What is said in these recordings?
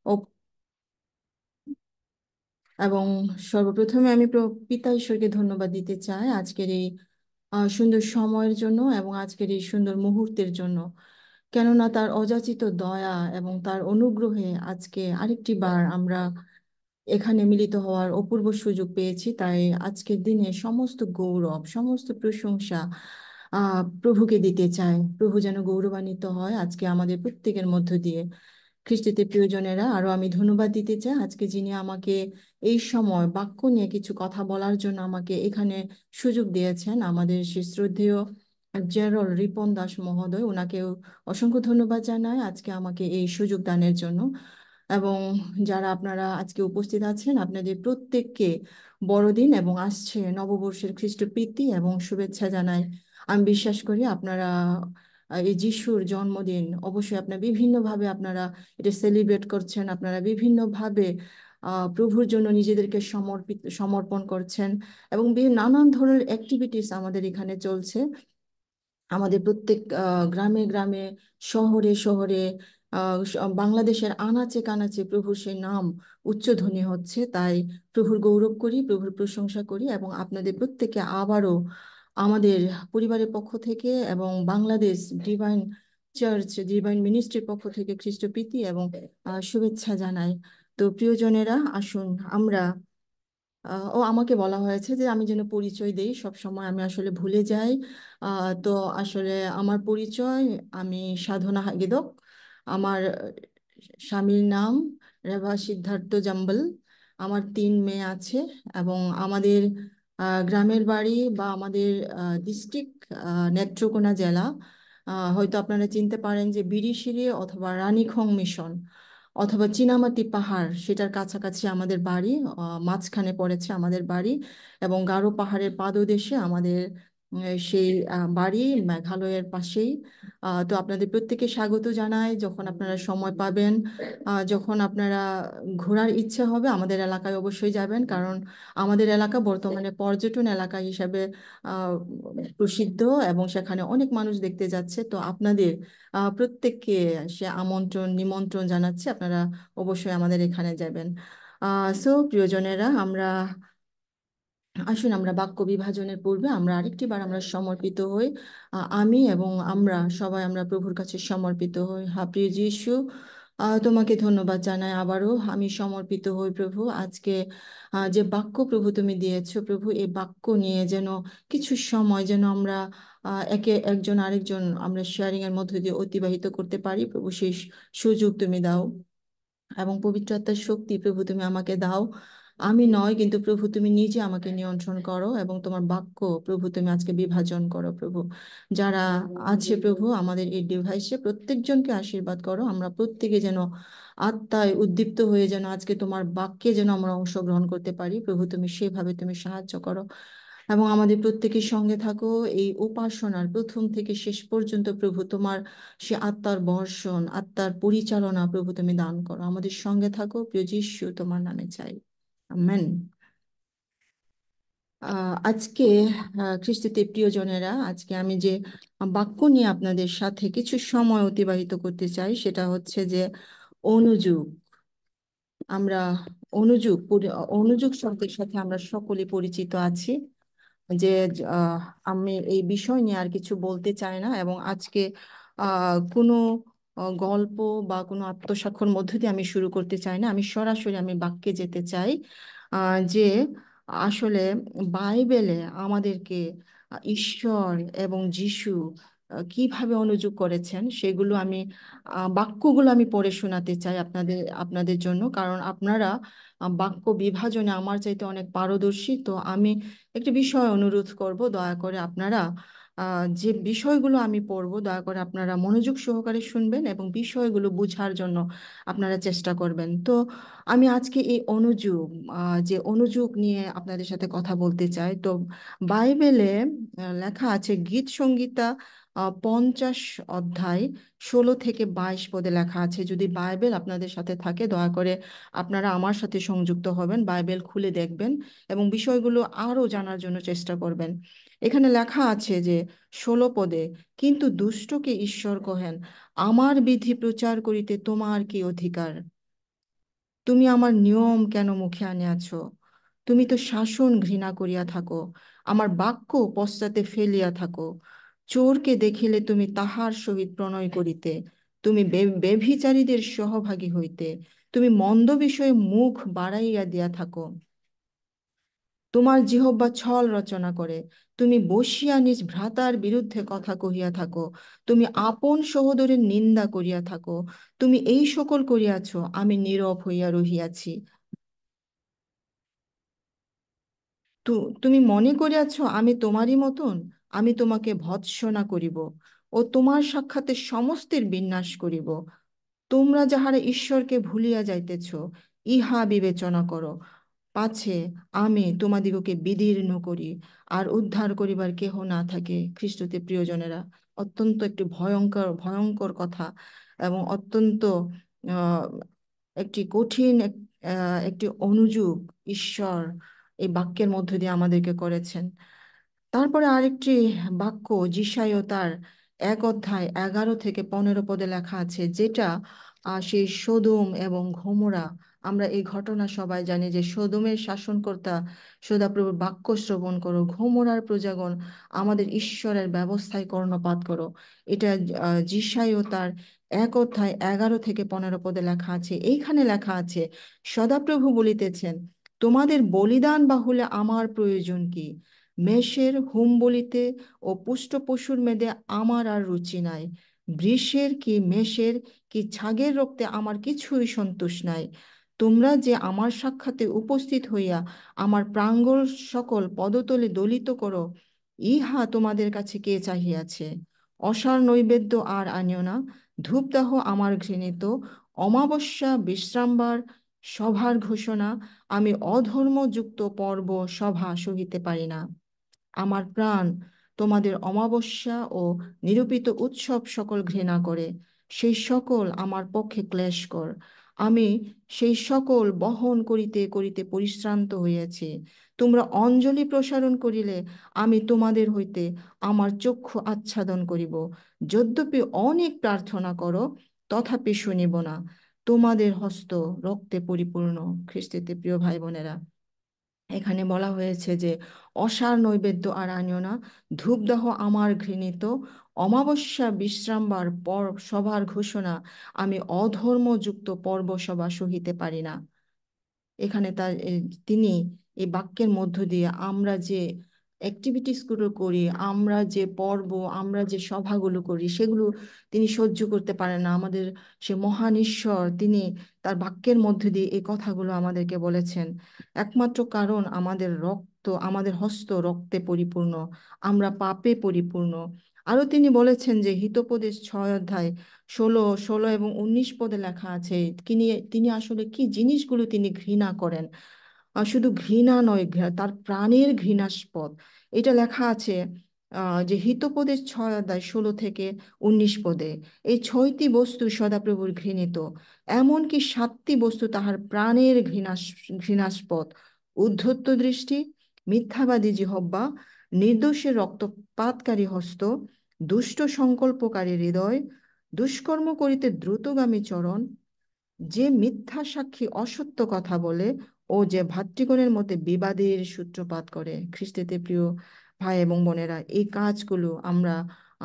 ও এবং সর্বপ্রথমে আমি পিতা ঈশ্বরকে ধন্যবাদ দিতে চাই আজকের এই সুন্দর সময়ের জন্য এবং আজকের এই সুন্দর মুহূর্তের জন্য। কেননা তার অযাচিত দয়া এবং তার অনুগ্রহে আজকে আরেকটি বার আমরা এখানে মিলিত হওয়ার অপূর্ব সুযোগ পেয়েছি। তাই আজকের দিনে সমস্ত গৌরব, সমস্ত প্রশংসা প্রভুকে দিতে চাই। প্রভু যেন গৌরবান্বিত হয় আজকে আমাদের প্রত্যেকের মধ্য দিয়ে। খ্রিস্টীয় প্রিয়জনেরা, আরো আমি ধন্যবাদ দিতে চাই আজকে যিনি আমাকে এই সময় বাক্য নিয়ে কিছু কথা বলার জন্য আমাকে এখানে সুযোগ দিয়েছেন, আমাদের সেই শ্রদ্ধেয় জেরল রিপন দাস মহোদয়। ওনাকেও অসংখ্য ধন্যবাদ জানাই আজকে আমাকে এই সুযোগ দানের জন্য। এবং যারা আপনারা আজকে উপস্থিত আছেন, আপনাদের প্রত্যেককে বড়দিন এবং আসছে নববর্ষের খ্রিস্ট প্রীতি এবং শুভেচ্ছা জানাই। আমি বিশ্বাস করি আপনারা এই যিশুর জন্মদিন অবশ্যই আপনারা বিভিন্নভাবে আপনারা এটা সেলিব্রেট করছেন, আপনারা বিভিন্নভাবে প্রভুর জন্য নিজেদেরকে সমর্পণ করছেন। এবং নানান ধরনের অ্যাক্টিভিটিস আমাদের এখানে চলছে। আমাদের প্রত্যেক গ্রামে গ্রামে, শহরে শহরে, বাংলাদেশের আনাচে কানাচে প্রভুর সেই নাম উচ্চধ্বনি হচ্ছে। তাই প্রভুর গৌরব করি, প্রভুর প্রশংসা করি এবং আপনাদের প্রত্যেককে আবারও আমাদের পরিবারের পক্ষ থেকে এবং বাংলাদেশ ডিভাইন চার্চ, ডিভাইন মিনিস্ট্রির পক্ষ থেকে খ্রিস্টপ্রীতি এবং শুভেচ্ছা জানাই। তো প্রিয়জনেরা, আসুন আমরা আমাকে বলা হয়েছে যে আমি যেন পরিচয় দেই, সব সময় আমি আসলে ভুলে যাই। তো আসলে আমার পরিচয়, আমি সাধনা হাগিদক। আমার স্বামীর নাম রেভা সিদ্ধার্থ জাম্বল। আমার 3 মেয়ে আছে এবং আমাদের গ্রামের বাড়ি বা আমাদের ডিস্ট্রিক্ট নেত্রকোনা জেলা। হয়তো আপনারা চিনতে পারেন যে বিরিশিরি অথবা রানীখং মিশন অথবা চীনামাটি পাহাড়, সেটার কাছাকাছি আমাদের বাড়ি। মাঝখানে পড়েছে আমাদের বাড়ি এবং গারো পাহাড়ের পাদদেশে আমাদের সেই বাড়ি, মেঘালয়ের পাশেই। তো আপনাদের প্রত্যেককে স্বাগত জানাই। যখন আপনারা সময় পাবেন, যখন আপনারা ঘোরার ইচ্ছে হবে, আমাদের এলাকায় অবশ্যই যাবেন, কারণ আমাদের এলাকা বর্তমানে পর্যটন এলাকা হিসাবে আহ, প্রসিদ্ধ এবং সেখানে অনেক মানুষ দেখতে যাচ্ছে। তো আপনাদের প্রত্যেককে সে আমন্ত্রণ নিমন্ত্রণ জানাচ্ছি, আপনারা অবশ্যই আমাদের এখানে যাবেন। প্রিয়জনেরা, আসুন আমরা বাক্য বিভাজনের পূর্বে আমরা আরেকটি বার আমরা সমর্পিত হই। আমি এবং আমরা সবাই আমরা প্রভুর কাছে সমর্পিত হই। প্রিয় যিশু, তোমাকে ধন্যবাদ জানাই আবারও। আমি সমর্পিত হই প্রভু আজকে। যে বাক্য প্রভু তুমি দিয়েছো প্রভু, এই বাক্য নিয়ে যেন কিছু সময় যেন আমরা একে একজন আরেকজন আমরা শেয়ারিং এর মধ্য দিয়ে অতিবাহিত করতে পারি প্রভু, সেই সুযোগ তুমি দাও। এবং পবিত্র আত্মার শক্তি প্রভু তুমি আমাকে দাও। আমি নয়, কিন্তু প্রভু তুমি নিজে আমাকে নিয়ন্ত্রণ করো এবং তোমার বাক্য প্রভু তুমি আজকে বিভাজন করো প্রভু। যারা আছে প্রভু আমাদের এই ডিভাইসে, প্রত্যেকজনকে আশীর্বাদ করো। আমরা প্রত্যেকে যেন আত্মায় উদ্দীপ্ত হয়ে যেন আজকে তোমার বাক্যে যেন আমরা অংশগ্রহণ করতে পারি প্রভু, তুমি সেভাবে তুমি সাহায্য করো। এবং আমাদের প্রত্যেকের সঙ্গে থাকো এই উপাসনার প্রথম থেকে শেষ পর্যন্ত প্রভু, তোমার সে আত্মার বর্ষণ, আত্মার পরিচালনা প্রভু তুমি দান করো। আমাদের সঙ্গে থাকো প্রিয় যিশু, তোমার নামে চাই, আমেন। আজকে খ্রিস্টতে প্রিয়জনেরা, আজকে আমি যে বাক্য নিয়ে আপনাদের সাথে কিছু সময় অতিবাহিত করতে চাই সেটা হচ্ছে যে অনুযোগ। আমরা অনুযোগ শব্দের সাথে আমরা সকলে পরিচিত আছি। যে আমি এই বিষয় নিয়ে আর কিছু বলতে চাই না এবং আজকে কোনো গল্প বা কোনো আত্মসাক্ষর মধ্য দিয়ে আমি শুরু করতে চাই না। আমি সরাসরি আমি বাক্যে যেতে চাই। যে আসলে বাইবেলে আমাদেরকে ঈশ্বর এবং যিশু কিভাবে অনুযোগ করেছেন সেগুলো আমি বাক্যগুলো আমি পড়ে শোনাতে চাই আপনাদের আপনাদের জন্য, কারণ আপনারা বাক্য বিভাজনে আমার চাইতে অনেক পারদর্শী। তো আমি একটি বিষয় অনুরোধ করব, দয়া করে আপনারা যে বিষয়গুলো আমি পড়ব দয়া করে আপনারা মনোযোগ সহকারে শুনবেন এবং বিষয়গুলো বোঝার জন্য আপনারা চেষ্টা করবেন। তো আমি আজকে এই অনুযোগ, যে অনুযোগ নিয়ে আপনাদের সাথে কথা বলতে চাই। তো বাইবেলে লেখা আছে গীত সংহিতা 50 অধ্যায় 16 থেকে 22 পদে লেখা আছে। যদি বাইবেল আপনাদের সাথে থাকে দয়া করে আপনারা আমার সাথে সংযুক্ত হবেন, বাইবেল খুলে দেখবেন এবং বিষয়গুলো আরো জানার জন্য চেষ্টা করবেন। এখানে লেখা আছে যে 16 পদে, কিন্তু দুষ্টকে ঈশ্বর কহেন, আমার বিধি প্রচার করিতে তোমার কি অধিকার? তুমি আমার নিয়ম কেন মুখে আনিয়াছ? তুমি তো শাসন ঘৃণা করিয়া থাকো, আমার বাক্য পশ্চাতে ফেলিয়া থাকো। চোরকে দেখিলে তুমি তাহার সহিত প্রণয় করিতে, তুমি ব্যভিচারীদের সহভাগী হইতে, তুমি মন্দ বিষয়ে মুখ বাড়াইয়া দিয়া থাকো। তোমার জিহ্বা ছল রচনা করে, তুমি বসিয়া নিজ ভ্রাতার বিরুদ্ধে কথা কহিয়া থাকো, তুমি আপন সহোদরের নিন্দা করিয়া থাকো। তুমি এই সকল করিয়াছ, আমি নীরব হইয়া রহিয়াছি। তুমি মনে করিয়াছ আমি তোমারই মতন, আমি তোমাকে ভৎসনা করিব ও তোমার সাক্ষাতে সমস্তের বিনাশ করিব। তোমরা যাহারা ঈশ্বরকে ভুলিয়া যাইতেছ, ইহা বিবেচনা করো, পাছে আমি তোমাদিগকে বিদীর্ণ করি, আর উদ্ধার করিবার কেহ না থাকে। খ্রিস্টতে প্রিয়জনেরা, অত্যন্ত একটি ভয়ঙ্কর ভয়ঙ্কর কথা, এবং অত্যন্ত আহ, একটি কঠিন একটি অনুযোগ ঈশ্বর এই বাক্যের মধ্য দিয়ে আমাদেরকে করেছেন। তারপরে আরেকটি বাক্য, যিশাইও তার 1 অধ্যায় 11 থেকে 15 পদে লেখা আছে, যেটা সেই সোদোম এবং গমোরা। আমরা এই ঘটনা সবাই জানি যে সোদোমের শাসনকর্তা সদাপ্রভুর বাক্য শ্রবণ করো, গমোরার প্রজাগণ আমাদের ঈশ্বরের ব্যবস্থায় কর্ণপাত করো। এটা যিশাইও তার 1 অধ্যায় 11 থেকে 15 পদে লেখা আছে। এইখানে লেখা আছে, সদাপ্রভু বলিতেছেন, তোমাদের বলিদান বাহুলে আমার প্রয়োজন কি? মেষের হোম বলিতে ও পুষ্ট পশুর মেদে আমার আর রুচি নাই। বৃষের কি মেষের কি ছাগের রক্তে আমার কিছুই সন্তোষ নাই। তোমরা যে আমার সাক্ষাতে উপস্থিত হইয়া আমার প্রাঙ্গণ সকল পদতলে দলিত করো, ইহা তোমাদের কাছে কে চাহিয়াছে? অসার নৈবেদ্য আর আনিও না, ধূপদাহ আমার ঘৃণিত। অমাবস্যা বিশ্রামবার সভার ঘোষণা, আমি অধর্মযুক্ত পর্ব সভা সহিতে পারি না। আমার প্রাণ তোমাদের অমাবস্যা ও নিরূপিত উৎসব সকল ঘৃণা করে, সেই সকল আমার পক্ষে ক্লেশকর। আমি সেই সকল বহন করিতে করিতে পরিশ্রান্ত হইয়াছি। তোমরা অঞ্জলি প্রসারণ করিলে আমি তোমাদের হইতে আমার চক্ষু আচ্ছাদন করিব। যদ্যপি অনেক প্রার্থনা করো, তথাপি শুনিব না। তোমাদের হস্ত রক্তে পরিপূর্ণ। খ্রিস্টতে প্রিয় ভাই বোনেরা, এখানে বলা হয়েছে যে অসার নৈবেদ্য আর আনিও না, ধূপদাহ আমার ঘৃণিত। অমাবস্যা বিশ্রামবার পর সভার ঘোষণা, আমি অধর্মযুক্ত পর্ব সভা সহিতে পারি না। এখানে তিনি এই বাক্যের মধ্য দিয়ে আমরা যে অ্যাক্টিভিটিসগুলো করি, আমরা যে পর্ব, আমরা যে সভাগুলো করি, সেগুলো তিনি সহ্য করতে পারেন না। আমাদের সে মহান ঈশ্বর, তিনি তার বাক্যের মধ্য দিয়ে এই কথাগুলো আমাদেরকে বলেছেন। একমাত্র কারণ, আমাদের হস্ত রক্তে পরিপূর্ণ, আমরা পাপে পরিপূর্ণ। আরো তিনি বলেছেন যে হিতোপদেশ 6 অধ্যায় 16 এবং 19 পদে লেখা আছে, তিনি তিনি আসলে কি জিনিসগুলো তিনি ঘৃণা করেন। শুধু ঘৃণা নয়, তার প্রাণের ঘৃণাস্পদ। এটা লেখা আছে যে হিতোপদেশ 6 অধ্যায় 16 থেকে 19 পদে, এই 6টি বস্তু সদাপ্রভুর ঘৃণিত, এমনকি 7টি বস্তু তাহার প্রাণের ঘৃণাস্পদ: উদ্ধত দৃষ্টি, মিথ্যাবাদী জিহ্বা, নির্দোষের রক্তপাতকারী হস্ত, দুষ্ট সংকল্পকারী হৃদয়, দুষ্কর্ম করিতে দ্রুতগামী চরণ, যে মিথ্যা সাক্ষী অসত্য কথা বলে, ও যে ভাতৃগণের মধ্যে বিবাদের সূত্রপাত করে। খ্রিস্টতে প্রিয় ভাই এবং বোনেরা, এই কাজগুলো আমরা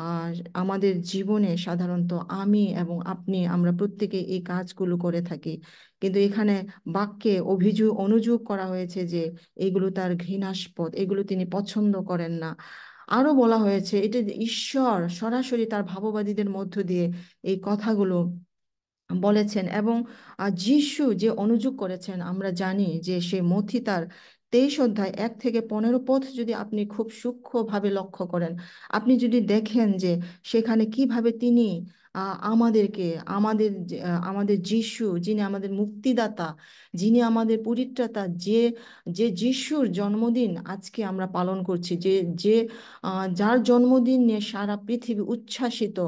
আহ, আমাদের জীবনে সাধারণত আমি এবং আপনি, আমরা প্রত্যেকে এই কাজগুলো করে থাকি। কিন্তু এখানে বাক্যে অনুযোগ করা হয়েছে যে এগুলো তার ঘৃণাস্পদ, এগুলো তিনি পছন্দ করেন না। আরো বলা হয়েছে এটা যে ঈশ্বর সরাসরি তার ভাববাদীদের মধ্য দিয়ে এই কথাগুলো বলেছেন। এবং যিশু যে অনুযোগ করেছেন, আমরা জানি যে সে মথি তার 23 অধ্যায় 1 থেকে 15 পদ যদি আপনি খুব সূক্ষ্মভাবে লক্ষ্য করেন, আপনি যদি দেখেন যে সেখানে কিভাবে তিনি আমাদেরকে, আমাদের যিশু যিনি আমাদের মুক্তিদাতা, যিনি আমাদের পরিত্রাতা, যে যে যিশুর জন্মদিন আজকে আমরা পালন করছি, যে যে যার জন্মদিন নিয়ে সারা পৃথিবী উচ্ছ্বাসিত,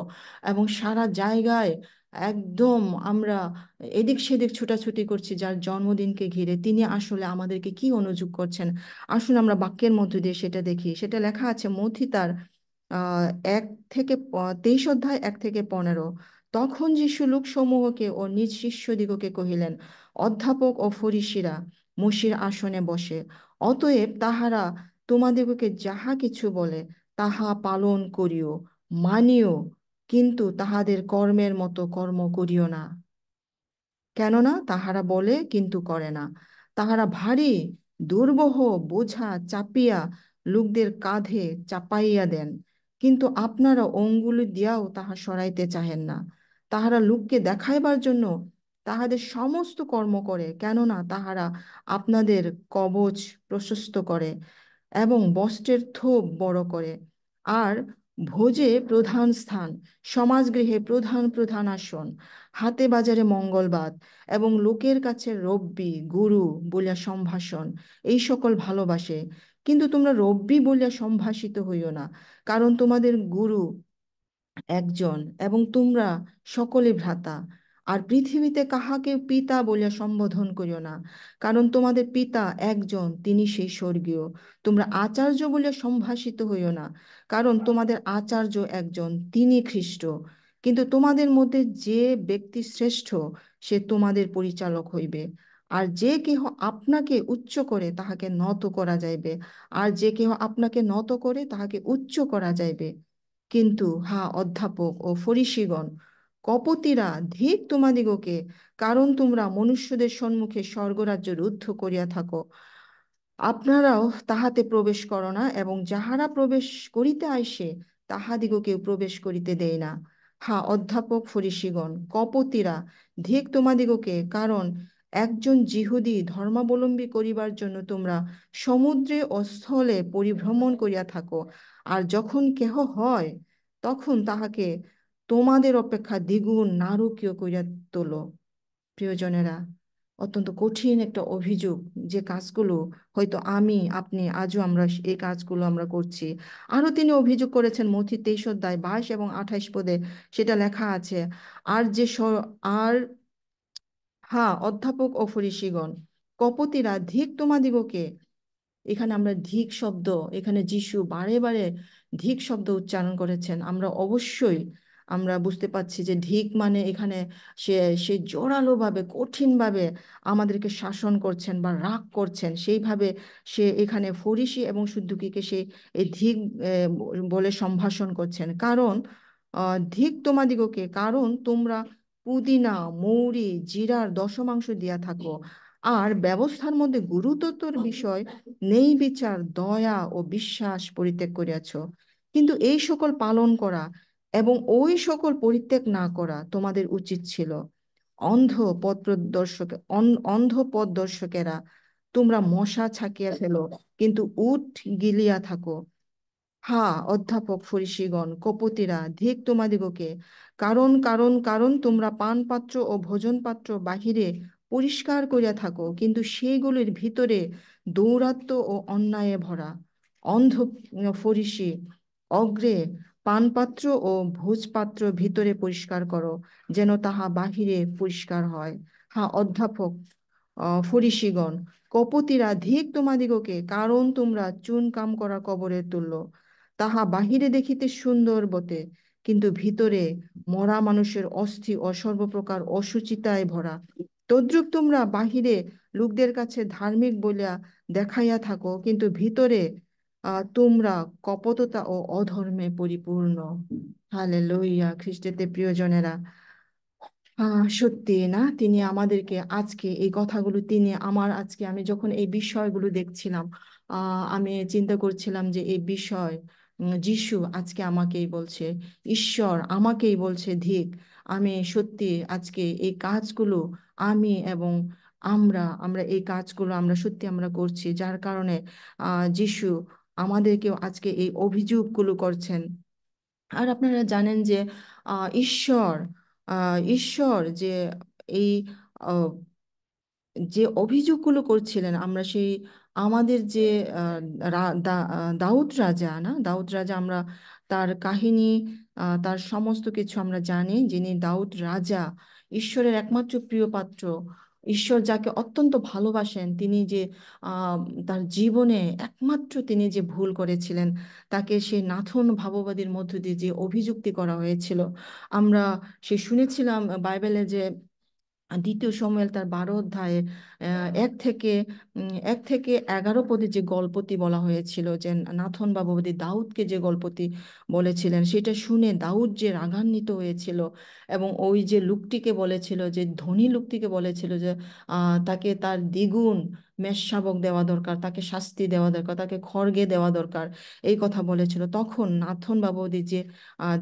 এবং সারা জায়গায় একদম আমরা এদিক সেদিক ছোটাছুটি করছি যার জন্মদিনকে ঘিরে, তিনি আসলে আমাদেরকে কি অনুযোগ করছেন। আসুন আমরা বাক্যের মধ্য দিয়ে সেটা দেখি। সেটা লেখা আছে মথি তার আহ 23 অধ্যায় 1 থেকে 15, তখন যীশু লোকসমূহকে ও নিজ শিষ্যদিগকে কহিলেন, অধ্যাপক ও ফরিসিরা মসির আসনে বসে, অতএব তাহারা তোমাদিগকে যাহা কিছু বলে তাহা পালন করিও, মানিও, কিন্তু তাহাদের কর্মের মতো কর্ম করিও না। কেননা তাহারা বলে কিন্তু করে না। তাহারা ভারী দুর্বহ বোঝা চাপিয়া লোকদের কাঁধে চাপাইয়া দেন, কিন্তু আপনারা অঙ্গুলি দিয়াও তাহা সরাইতে চাহেন না। তাহারা লোককে দেখাইবার জন্য তাহাদের সমস্ত কর্ম করে, কেননা তাহারা আপনাদের কবচ প্রশস্ত করে এবং বস্ত্রের থোপ বড় করে, আর ভোজে প্রধান স্থান, সমাজগৃহে প্রধান প্রধান আসন, হাতে বাজারে মঙ্গলবাদ এবং লোকের কাছে রব্বি গুরু বলিয়া সম্ভাষণ, এই সকল ভালোবাসে। কিন্তু তোমরা রব্বি বলিয়া সম্ভাষিত হইও না, কারণ তোমাদের গুরু একজন এবং তোমরা সকলে ভ্রাতা। আর পৃথিবীতে কাহাকে পিতা বলিয়া সম্বোধন করিও না, কারণ তোমাদের পিতা একজন, তিনি সেই স্বর্গীয়। তোমরা আচার্য বলিয়া সম্ভাষিত হইও না, কারণ তোমাদের আচার্য একজন, তিনি খ্রিস্ট। কিন্তু তোমাদের মধ্যে যে ব্যক্তি শ্রেষ্ঠ, সে তোমাদের পরিচালক হইবে। আর যে কেহ আপনাকে উচ্চ করে তাহাকে নত করা যাইবে, আর যে কেহ আপনাকে নত করে তাহাকে উচ্চ করা যাইবে। কিন্তু হা অধ্যাপক ও ফরিসিগণ, কপটীরা, ধিক তোমাদিগকে, কারণ তোমরা মনুষ্যদের সম্মুখে স্বর্গরাজ্য রুদ্ধ করিয়া থাকো। আপনারাও তাহাতে প্রবেশ করো না, এবং যাহারা প্রবেশ করিতে আইসে তাহাদিগকেও প্রবেশ করিতে দেয় না। হা অধ্যাপক ফরিসিগণ, কপটীরা, ধিক তোমাদিগকে, কারণ একজন যিহুদি ধর্মাবলম্বী করিবার জন্য তোমরা সমুদ্রে ও স্থলে পরিভ্রমণ করিয়া থাকো, আর যখন কেহ হয় তখন তাহাকে তোমাদের অপেক্ষা দ্বিগুণ নারকীয় করিয়া তোলো। প্রিয়জনেরা, অত্যন্ত কঠিন একটা অভিযোগ, যে কাজগুলো হয়তো আপনি আজও আমরা এই কাজগুলো আমরা করছি। আরো তিনি অভিযোগ করেছেন মথি 23 অধ্যায় 22 এবং 28 পদে, সেটা লেখা আছে। আর যে আর হ্যাঁ, অধ্যাপক ও ফরিসিগণ, কপটীরা, ধিক তোমাদিগকে, এখানে আমরা ধিক শব্দ, এখানে যিশু বারে বারে ধিক শব্দ উচ্চারণ করেছেন। আমরা অবশ্যই আমরা বুঝতে পারছি যে ধিক মানে এখানে সে সে জোরালোভাবে কঠিনভাবে আমাদেরকে শাসন করছেন বা রাগ করছেন, সেইভাবে সে এখানে ফরিসি এবং সদ্দুকিকে সে এই ধিক বলে সম্ভাষণ করছেন। কারণ ধিক তোমাদিগকে, কারণ তোমরা পুদিনা, মৌরি, জিরার দশমাংশ দিয়া থাকো, আর ব্যবস্থার মধ্যে গুরুতর বিষয় নেই বিচার, দয়া ও বিশ্বাস পরিত্যাগ করিয়াছ। কিন্তু এই সকল পালন করা এবং ওই সকল পরিত্যাগ না করা তোমাদের উচিত ছিল। অন্ধ পথ প্রদর্শক অন্ধ পথ দর্শকেরা, তোমরা মশা ছাকিয়া ফেলো, কিন্তু উট গিলিয়া থাকো। হা অধ্যাপক ফরিসিগণ, কপটীরা, ধিক তোমাদিগকে, কারণ তোমরা পানপাত্র ও ভোজনপাত্র বাহিরে পরিষ্কার করিয়া থাকো, কিন্তু সেইগুলির ভিতরে দৌরাত্ম্য ও অন্যায়ে ভরা। অন্ধ ফরিসি, অগ্রে পানপাত্র ও ভোজপাত্র ভিতরে পরিষ্কার করো, যেন তাহা বাহিরে পরিষ্কার হয়। হা অধ্যাপক ফরিসিগণ, কপটীরা, ধিক তোমাদিগকে, কারণ তোমরা চুন কাম করা কবরের তুল্য। তাহা বাহিরে দেখিতে সুন্দর বটে, কিন্তু ভিতরে মরা মানুষের অস্থি ও সর্বপ্রকার অসুচিতায় ভরা। তদ্রূপ তোমরা বাহিরে লোকদের কাছে ধার্মিক বলিয়া দেখাইয়া থাকো, কিন্তু ভিতরে তোমরা কপটতা ও অধর্মে পরিপূর্ণ। হালেলুইয়া। খ্রিস্টেতে প্রিয়জনেরা, সত্যি না, তিনি আমাদেরকে আজকে এই কথাগুলো, আজকে আমি যখন এই বিষয়গুলো দেখছিলাম, আমি চিন্তা করছিলাম যে এই বিষয় যিশু আজকে আমাকেই বলছে, ঈশ্বর আমাকেই বলছে ধিক। আমি সত্যি আজকে এই কাজগুলো, আমি এবং আমরা আমরা এই কাজগুলো আমরা সত্যি আমরা করছি, যার কারণে যিশু আমাদেরকেও আজকে এই অভিযোগগুলো করছেন। আর আপনারা জানেন যে ঈশ্বর ঈশ্বর যে এই আহ, যে অভিযোগগুলো করছিলেন, আমরা সেই আমাদের যে দাউদ রাজা, দাউদ রাজা, আমরা তার কাহিনী, তার সমস্ত কিছু আমরা জানি। যিনি দাউদ রাজা, ঈশ্বরের একমাত্র প্রিয় পাত্র, ঈশ্বর যাকে অত্যন্ত ভালোবাসেন, তিনি যে আহ, তার জীবনে একমাত্র তিনি যে ভুল করেছিলেন, তাকে সেই নাথন ভাববাদীর মধ্য দিয়ে যে অভিযুক্তি করা হয়েছিল, আমরা সে শুনেছিলাম বাইবেলে যে দ্বিতীয় শমূয়েল তার 12 অধ্যায়ে 1 থেকে 11 পদে যে গল্পটি বলা হয়েছিল, যে নাথন বাবুবতী দাউদকে যে গল্পটি বলেছিলেন, সেটা শুনে দাউদ যে রাগান্বিত হয়েছিল এবং ওই যে লোকটিকে বলেছিল, যে ধনী লোকটিকে বলেছিল যে তাকে তার দ্বিগুণ মেষশাবক দেওয়া দরকার, তাকে শাস্তি দেওয়া দরকার, তাকে খড়গে দেওয়া দরকার, এই কথা বলেছিল। তখন নাথন বাবুদি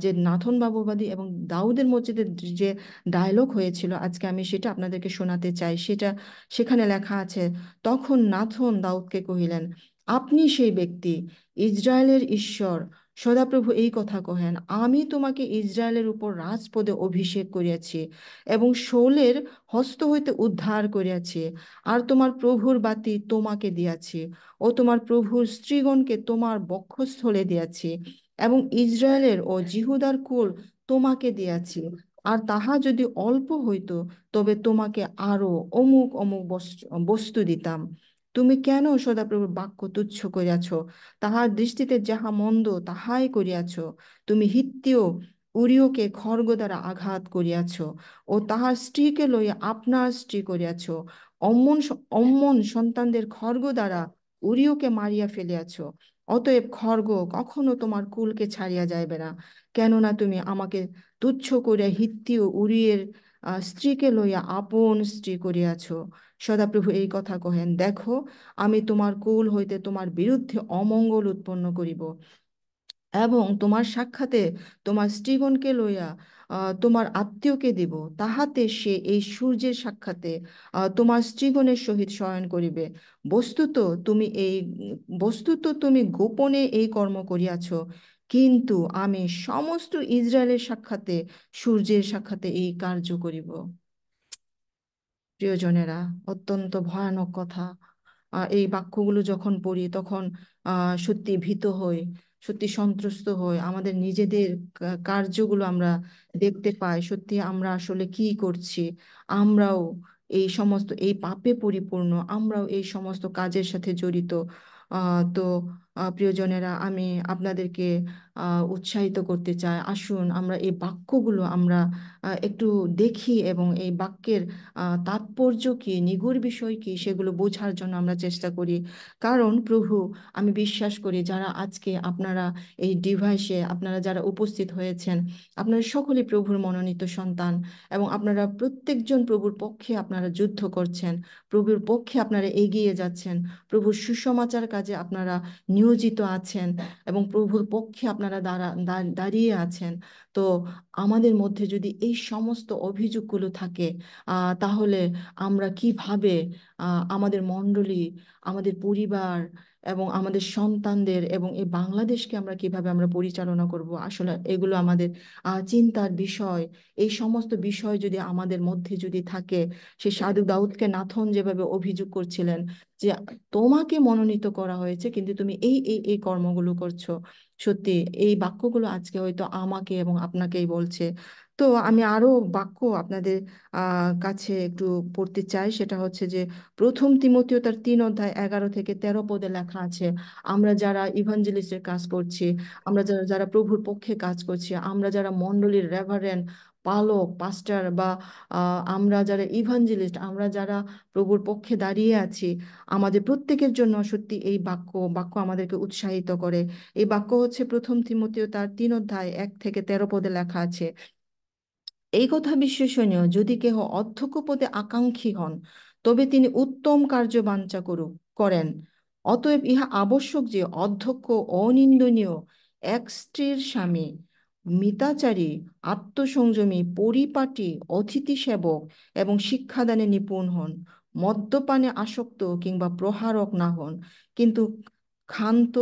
যে নাথন বাবুবাদী এবং দাউদের মসজিদে যে ডায়লগ হয়েছিল, আজকে আমি সেটা আপনাদেরকে শোনাতে চাই। সেখানে লেখা আছে, তখন নাথন দাউদকে কহিলেন, আপনি সেই ব্যক্তি, ইসরায়েলের ঈশ্বর সদাপ্রভু এই কথা কহেন, আমি তোমাকে ইসরায়েলের উপর রাজপদে অভিষেক করিয়াছি এবং শৌলের হস্ত হইতে উদ্ধার করিয়াছি, আর তোমার প্রভুর বাতি তোমাকে দিয়াছি ও তোমার প্রভুর স্ত্রীগণকে তোমার বক্ষস্থলে দিয়াছি এবং ইসরায়েলের ও জিহুদার কুল তোমাকে দিয়াছি। আর তাহা যদি অল্প হইতো, তবে তোমাকে আরো অমুক অমুক বস্তু দিতাম। তুমি কেন সদাপ্রভুর বাক্য তুচ্ছ করিয়াছ? তাহার দৃষ্টিতে যাহা মন্দ তাহাই করিয়াছ। তুমি হিত্তীয় উরিয়কে খড়গ দ্বারা আঘাত করিয়াছ ও তাহার স্ত্রীকে লইয়া আপনার স্ত্রী করিয়াছ। অম্মন সন্তানদের খড়গ দ্বারা উরিয়কে মারিয়া ফেলিয়াছ। অতএব খড়গ কখনো তোমার কুলকে ছাড়িয়া যাইবে না, কেননা তুমি আমাকে তুচ্ছ করিয়া হিত্তীয় উরিয়ের স্ত্রীকে লইয়া আপন স্ত্রী করিয়াছ। সদাপ্রভু এই কথা কহেন, দেখো, আমি তোমার কুল হইতে তোমার বিরুদ্ধে অমঙ্গল উৎপন্ন করিব এবং তোমার সাক্ষাতে তোমার স্ত্রীগণকে লইয়া তোমার আত্মীয়কে দিব, তাহাতে সে এই সূর্যের সাক্ষাতে তোমার স্ত্রীগণের সহিত শয়ন করিবে। বস্তুত তুমি এই বস্তুত তুমি গোপনে এই কর্ম করিয়াছ, কিন্তু আমি সমস্ত ইসরায়েলের সাক্ষাতে সূর্যের সাক্ষাতে এই কার্য করিব। প্রিয়জনেরা, অত্যন্ত ভয়ানক কথা। এই বাক্যগুলো যখন পড়ি তখন সত্যি ভীত হই, সত্যি সন্ত্রস্ত হই। আমাদের নিজেদের কার্যগুলো আমরা দেখতে পাই, সত্যি আমরা আসলে কি করছি। আমরাও এই পাপে পরিপূর্ণ, আমরাও এই সমস্ত কাজের সাথে জড়িত। তো প্রিয়জনেরা, আমি আপনাদেরকে উৎসাহিত করতে চাই, আসুন আমরা এই বাক্যগুলো আমরা একটু দেখি এবং এই বাক্যের তাৎপর্য কি, নিগূঢ় বিষয় কি, সেগুলো বোঝার জন্য আমরা চেষ্টা করি। কারণ প্রভু, আমি বিশ্বাস করি যারা আজকে আপনারা এই ডিভাইসে আপনারা যারা উপস্থিত হয়েছেন, আপনারা সকলেই প্রভুর মনোনীত সন্তান এবং আপনারা প্রত্যেকজন প্রভুর পক্ষে আপনারা যুদ্ধ করছেন, প্রভুর পক্ষে আপনারা এগিয়ে যাচ্ছেন, প্রভুর সুসমাচার কাজে আপনারা নিয়োজিত আছেন এবং প্রভুর পক্ষে আপনারা দাঁড়িয়ে আছেন। তো আমাদের মধ্যে যদি এই সমস্ত অভিযোগগুলো থাকে, তাহলে আমরা কিভাবে আমাদের মণ্ডলী, আমাদের পরিবার এবং আমাদের সন্তানদের এবং এই বাংলাদেশকে আমরা কিভাবে আমরা পরিচালনা করব, আসলে এগুলো আমাদের চিন্তার বিষয়। এই সমস্ত বিষয় যদি আমাদের মধ্যে যদি থাকে, সে সাধু দাউদকে নাথন যেভাবে অভিযোগ করছিলেন যে তোমাকে মনোনীত করা হয়েছে কিন্তু তুমি এই এই এই কর্মগুলো করছো, সত্যি এই বাক্যগুলো আজকে হয়তো আমাকে এবং আপনাকেই বলছে। তো আমি আরো বাক্য আপনাদের কাছে একটু পড়তে চাই। সেটা হচ্ছে যে প্রথম তিমথিও তার 3 অধ্যায় 11 থেকে 13 পদে লেখা আছে, আমরা যারা ইভাঞ্জেলিস্টের কাজ করছি, আমরা যারা যারা প্রভুর পক্ষে কাজ করছি, আমরা যারা মণ্ডলীর রেভারেন্ড, পালক, পাস্টার বা আমরা যারা ইভাঞ্জেলিস্ট, আমরা যারা প্রভুর পক্ষে দাঁড়িয়ে আছি, আমাদের প্রত্যেকের জন্য সত্যি এই বাক্য আমাদেরকে উৎসাহিত করে। এই বাক্য হচ্ছে প্রথম তিমথিও তার 3 অধ্যায় 1 থেকে 13 পদে লেখা আছে, এই কথা বিশ্বসনীয়, যদি কেহ অধ্যক্ষ পদে আকাঙ্ক্ষী হন, তবে তিনি উত্তম কার্য বাঞ্ছা করেন। অতএব ইহা আবশ্যক যে অধ্যক্ষ অনিন্দনীয়, এক স্ত্রীর স্বামী, মিতাচারী, আত্মসংযমী, পরিপাটি, অতিথি সেবক এবং শিক্ষাদানে নিপুণ হন, মদ্যপানে আসক্ত কিংবা প্রহারক না হন, কিন্তু ক্ষান্ত,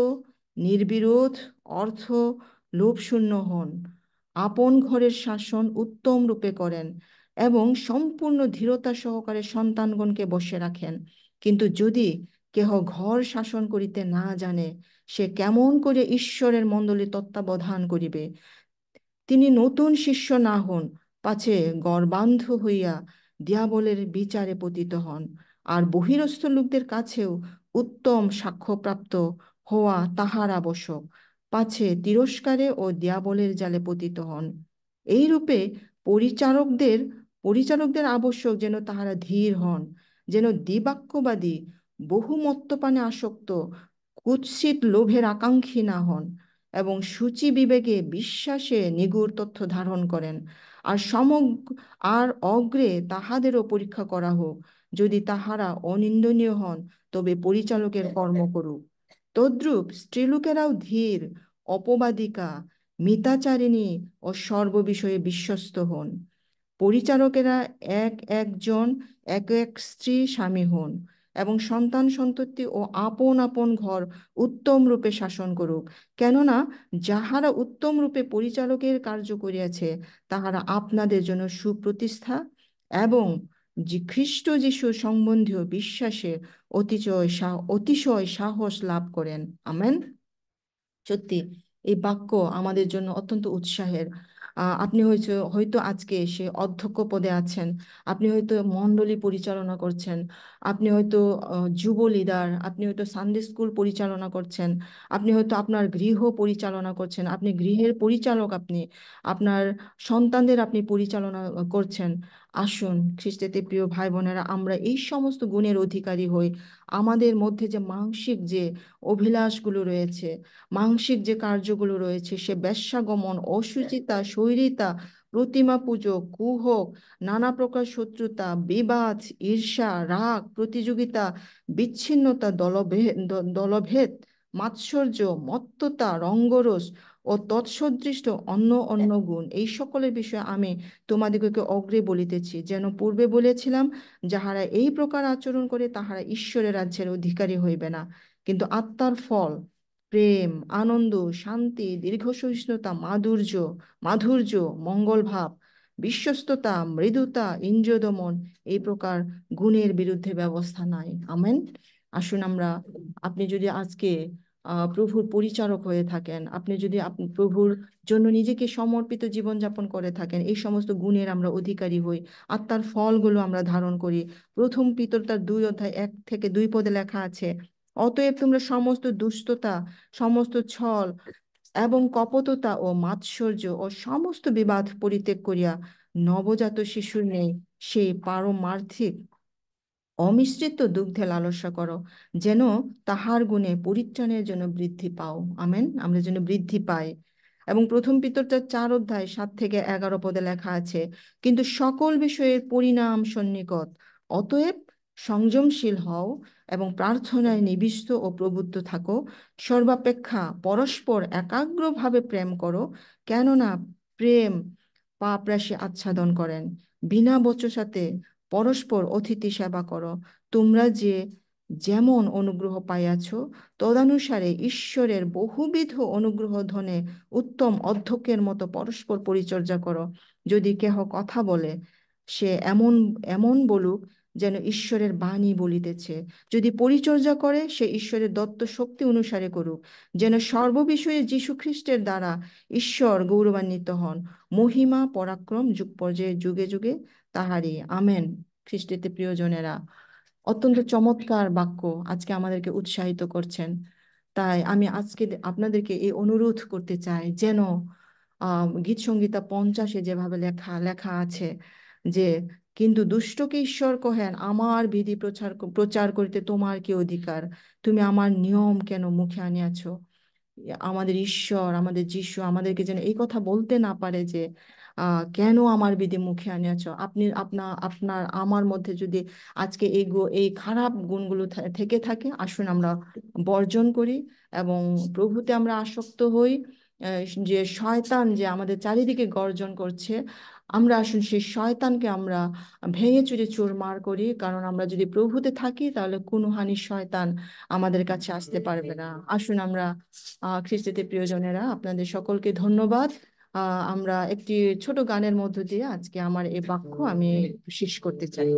নির্বিরোধ, অর্থ লোভশূন্য হন, আপন ঘরের শাসন উত্তম রূপে করেন এবং সম্পূর্ণ ধীরতা সহকারে সন্তানগণকে বশে রাখেন। কিন্তু যদি কেহ ঘর শাসন করিতে না জানে, সে কেমন করে ঈশ্বরের মণ্ডলী তত্ত্বাবধান করিবে? তিনি নতুন শিষ্য না হন, পাছে গর্বান্ধ হইয়া দিয়াবলের বিচারে পতিত হন। আর বহিরস্থ লোকদের কাছেও উত্তম সাক্ষ্যপ্রাপ্ত হওয়া তাহার আবশ্যক, পাছে তিরস্কারে ও দিয়াবলের জালে পতিত হন। এইরূপে পরিচারকদের পরিচারকদের আবশ্যক যেন তাহারা ধীর হন, যেন দিবাক্যবাদী, বহু মদ্যপানে আসক্ত, কুৎসিত লোভের আকাঙ্ক্ষী না হন, এবং সূচি বিবেকে বিশ্বাসে নিগুড় তথ্য ধারণ করেন। আর আর অগ্রে তাহাদেরও পরীক্ষা করা হোক, যদি তাহারা অনিন্দনীয় হন তবে পরিচালকের কর্ম করুক। তদ্রূপ স্ত্রীলোকেরাও ধীর, অপবাদিকা, মিতাচারিণী ও সর্ববিষয়ে বিশ্বস্ত হন। পরিচারকেরা এক একজন এক এক স্ত্রী স্বামী হন, এবং সন্তান সন্ততি ও আপন আপন ঘর উত্তম রূপে শাসন করুক। কেননা যাহারা উত্তম রূপে পরিচালকের কার্য করিয়াছে, তাহারা আপনাদের জন্য সুপ্রতিষ্ঠা এবং খ্রিস্ট যিশু সম্বন্ধীয় বিশ্বাসে অতিশয় সাহস লাভ করেন। আমেন। সত্যি এই বাক্য আমাদের জন্য অত্যন্ত উৎসাহের। আপনি হয়তো হয়তো আজকে এসে অধ্যক্ষ পদে আছেন, আপনি হয়তো মণ্ডলী পরিচালনা করছেন, আপনি হয়তো যুব লিডার, আপনি হয়তো সানডে স্কুল পরিচালনা করছেন, আপনি হয়তো আপনার গৃহ পরিচালনা করছেন, আপনি গৃহের পরিচালক, আপনি আপনার সন্তানদের আপনি পরিচালনা করছেন। আসুন খ্রিস্টেতে প্রিয় ভাই বোনেরা, আমরা এই সমস্ত গুণের অধিকারী হই। আমাদের মধ্যে যে মানসিক যে অভিলাষগুলো রয়েছে, মানসিক যে কার্যগুলো রয়েছে, সে বেশ্যাগমন, অশুচিতা, শৈরিতা, প্রতিমা পুজো, কুহক, নানা প্রকার শত্রুতা, বিবাদ, ঈর্ষা, রাগ, প্রতিযোগিতা, বিচ্ছিন্নতা, দলভেদ, মাৎসর্য, মত্ততা, রঙ্গরস ও তৎসদৃষ্ট অন্য অন্য গুণ, এই সকলের বিষয়ে আমি তোমাদিগকে অগ্রে বলিতেছি, যেন পূর্বে বলেছিলাম, যাহারা এই প্রকার আচরণ করে তাহারা ঈশ্বরের রাজ্যের অধিকারী হইবে না। কিন্তু আত্মার ফল প্রেম, আনন্দ, শান্তি, দীর্ঘসহিষ্ণুতা, মাধুর্য, মঙ্গল ভাব, বিশ্বস্ততা, মৃদুতা, ইন্দ্রিয় দমন, এই প্রকার গুণের বিরুদ্ধে ব্যবস্থা নাই। আমেন। আসুন আমরা, আপনি যদি আজকে প্রভুর পরিচারক হয়ে থাকেন, আপনি যদি আপনি প্রভুর জন্য নিজেকে সমর্পিত জীবনযাপন করে থাকেন, এই সমস্ত গুণের আমরা অধিকারী হই, আত্মার ফলগুলো আমরা ধারণ করি। প্রথম পিতর তার 2 অধ্যায় 1 থেকে 2 পদে লেখা আছে, অতএব তোমরা সমস্ত দুষ্টতা, সমস্ত ছল এবং কপটতা ও মাৎসর্য ও সমস্ত বিবাদ পরিত্যাগ করিয়া নবজাত শিশুর নেই সেই পারমার্থিক অমিশ্রিত দুগ্ধে লালসা করো, যেন তাহার গুণে পরিত্রাণের জন্য বৃদ্ধি পাও। আমেন। আমরা যেন বৃদ্ধি পাই। এবং প্রথম পিতর তার 4 অধ্যায় 7 থেকে 11 পদে লেখা আছে, কিন্তু সকল বিষয়ের পরিণাম সন্নিকট, অতএব সংযমশীল হও এবং প্রার্থনায় নিবিষ্ট ও প্রবুদ্ধ থাকো। সর্বাপেক্ষা পরস্পর একাগ্রভাবে প্রেম করো, কেননা প্রেম পাপ রাশি আচ্ছাদন করেন। বিনা বচসাতে পরস্পর অতিথি সেবা করো। তোমরা যে যেমন অনুগ্রহ পাইয়াছ, তদানুসারে ঈশ্বরের বহুবিধ অনুগ্রহ ধনে উত্তম অধ্যক্ষের মতো পরস্পর পরিচর্যা করো। যদি কেহ কথা বলে, সে এমন এমন বলুক যেন ঈশ্বরের বাণী বলিতেছে। যদি পরিচর্যা করে, সে ঈশ্বরের দত্ত শক্তি অনুসারে করুক, যেন সর্ববিষয়ে যীশু খ্রিস্টের দ্বারা ঈশ্বর গৌরবান্বিত হন। মহিমা পরাক্রম যুগ পর্যায়ে যুগে যুগে তাহারই। আমেন। খ্রিস্টেতে প্রিয়জনেরা, অত্যন্ত চমৎকার বাক্য আজকে আমাদেরকে উৎসাহিত করছেন। তাই আমি আজকে আপনাদেরকে এই অনুরোধ করতে চাই, যেন গীত সংহিতা 50-এ যেভাবে লেখা লেখা আছে যে, কিন্তু দুষ্টকে ঈশ্বর কহেন, আমার বিধি প্রচার করিতে তোমার কি অধিকার? তুমি আমার নিয়ম কেন মুখে আনিয়াছ? আমাদের ঈশ্বর, আমাদের যিশু আমাদেরকে যেন এই কথা বলতে না পারে যে কেন আমার বিধি মুখে আনিয়াছ। আপনি আপনার আমার মধ্যে যদি আজকে এই খারাপ গুণগুলো থেকে থাকে, আসুন আমরা বর্জন করি এবং প্রভুতে আমরা আসক্ত হই। যে শয়তান যে আমাদের চারিদিকে গর্জন করছে, আমরা আসুন সেই শয়তানকে আমরা ভেঙে চুরে চুরমার করি, কারণ আমরা যদি প্রভুতে থাকি তাহলে কোনো হানি শয়তান আমাদের কাছে আসতে পারবে না। আসুন আমরা খ্রিস্টতে প্রিয়জনেরা, আপনাদের সকলকে ধন্যবাদ। আমরা একটি ছোট গানের মধ্য দিয়ে আজকে আমার এই বাক্য আমি শেষ করতে চাই।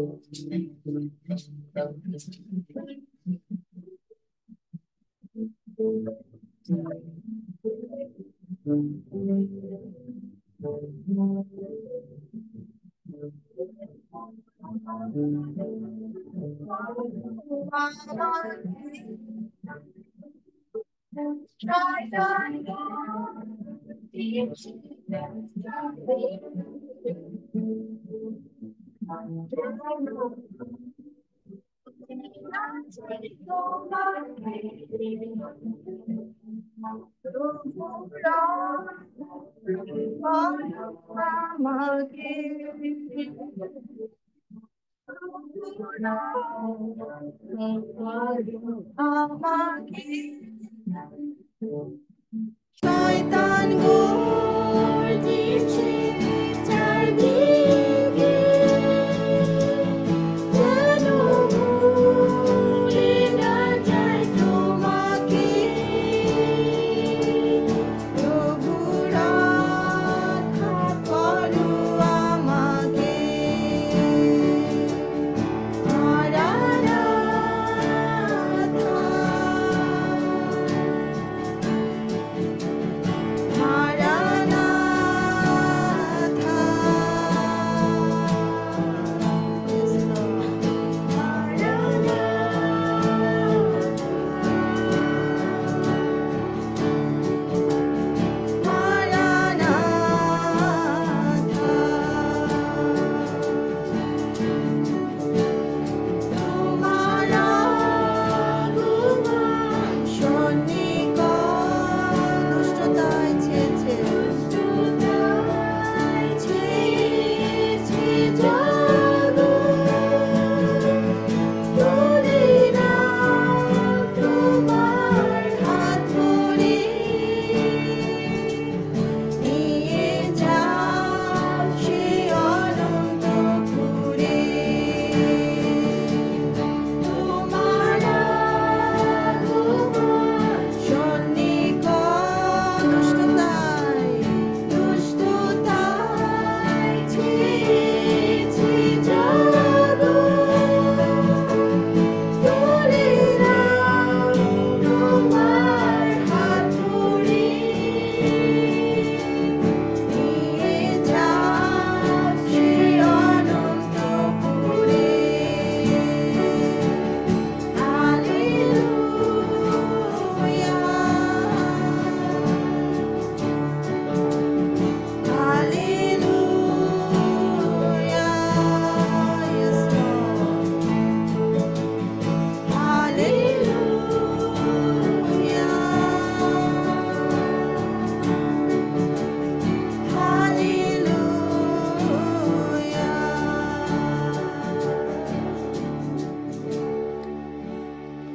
শয়তান গর্জিছে চারদিকে, যেন ভুলে না যায় তোমাকে। প্রভু রক্ষা করো আমাকে।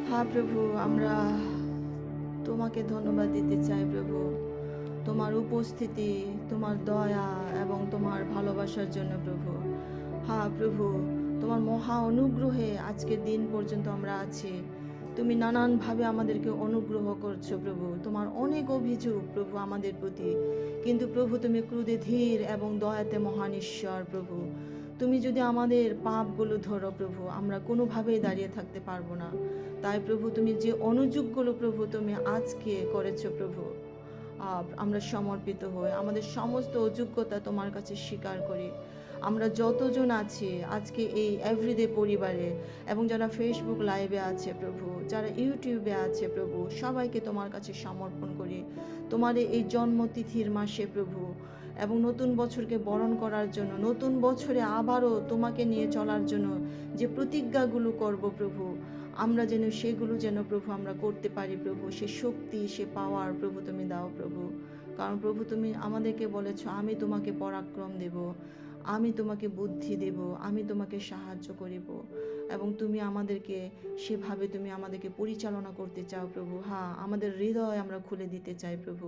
মারানাথা, প্রভু, আমরা তোমাকে ধন্যবাদ দিতে চাই প্রভু, তোমার উপস্থিতি, তোমার দয়া এবং তোমার ভালোবাসার জন্য প্রভু। হ্যাঁ প্রভু, তোমার মহা অনুগ্রহে আজকের দিন পর্যন্ত আমরা আছি। তুমি নানানভাবে আমাদেরকে অনুগ্রহ করছো প্রভু। তোমার অনেক অভিযোগ প্রভু আমাদের প্রতি, কিন্তু প্রভু তুমি ক্রোধে ধীর এবং দয়াতে মহান ঈশ্বর প্রভু। তুমি যদি আমাদের পাপগুলো ধরো প্রভু, আমরা কোনোভাবেই দাঁড়িয়ে থাকতে পারবো না। তাই প্রভু তুমি যে অনুযোগগুলো প্রভু তুমি আজকে করেছো প্রভু, আমরা সমর্পিত হই, আমাদের সমস্ত অযোগ্যতা তোমার কাছে স্বীকার করি। আমরা যতজন আছি আজকে এই এভরিডে পরিবারে, এবং যারা ফেসবুক লাইভে আছে প্রভু, যারা ইউটিউবে আছে প্রভু, সবাইকে তোমার কাছে সমর্পণ করি। তোমার এই জন্মতিথির মাসে প্রভু, এবং নতুন বছরকে বরণ করার জন্য, নতুন বছরে আবারও তোমাকে নিয়ে চলার জন্য যে প্রতিজ্ঞাগুলো করব প্রভু, আমরা যেন সেগুলো যেন প্রভু আমরা করতে পারি প্রভু। সে শক্তি, সে পাওয়ার প্রভু তুমি দাও প্রভু। কারণ প্রভু তুমি আমাদেরকে বলেছো, আমি তোমাকে পরাক্রম দেব, আমি তোমাকে বুদ্ধি দেব, আমি তোমাকে সাহায্য করিব, এবং তুমি আমাদেরকে সেভাবে তুমি আমাদেরকে পরিচালনা করতে চাও প্রভু। হ্যাঁ, আমাদের হৃদয় আমরা খুলে দিতে চাই প্রভু।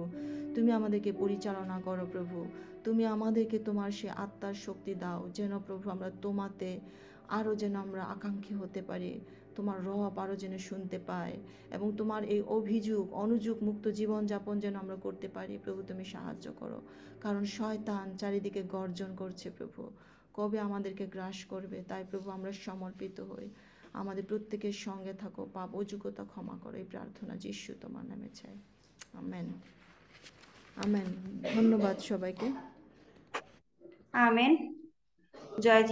তুমি আমাদেরকে পরিচালনা করো প্রভু। তুমি আমাদেরকে তোমার সে আত্মার শক্তি দাও, যেন প্রভু আমরা তোমাতে আরও যেন আমরা আকাঙ্ক্ষী হতে পারি, তোমার রব আরও যেন শুনতে পাই, এবং তোমার এই অভিযোগ অনুযোগ মুক্ত জীবনযাপন যেন আমরা করতে পারি প্রভু। তুমি সাহায্য করো, কারণ শয়তান চারিদিকে গর্জন করছে প্রভু, কবে আমাদেরকে গ্রাস করবে। তাই প্রভু আমরা সমর্পিত হই, আমাদের প্রত্যেকের সঙ্গে থাকো, পাপ অযোগ্যতা ক্ষমা করো, এই প্রার্থনা যিশু তোমার নামে চাই, আমেন। আমেন। ধন্যবাদ সবাইকে। আমেন। জয়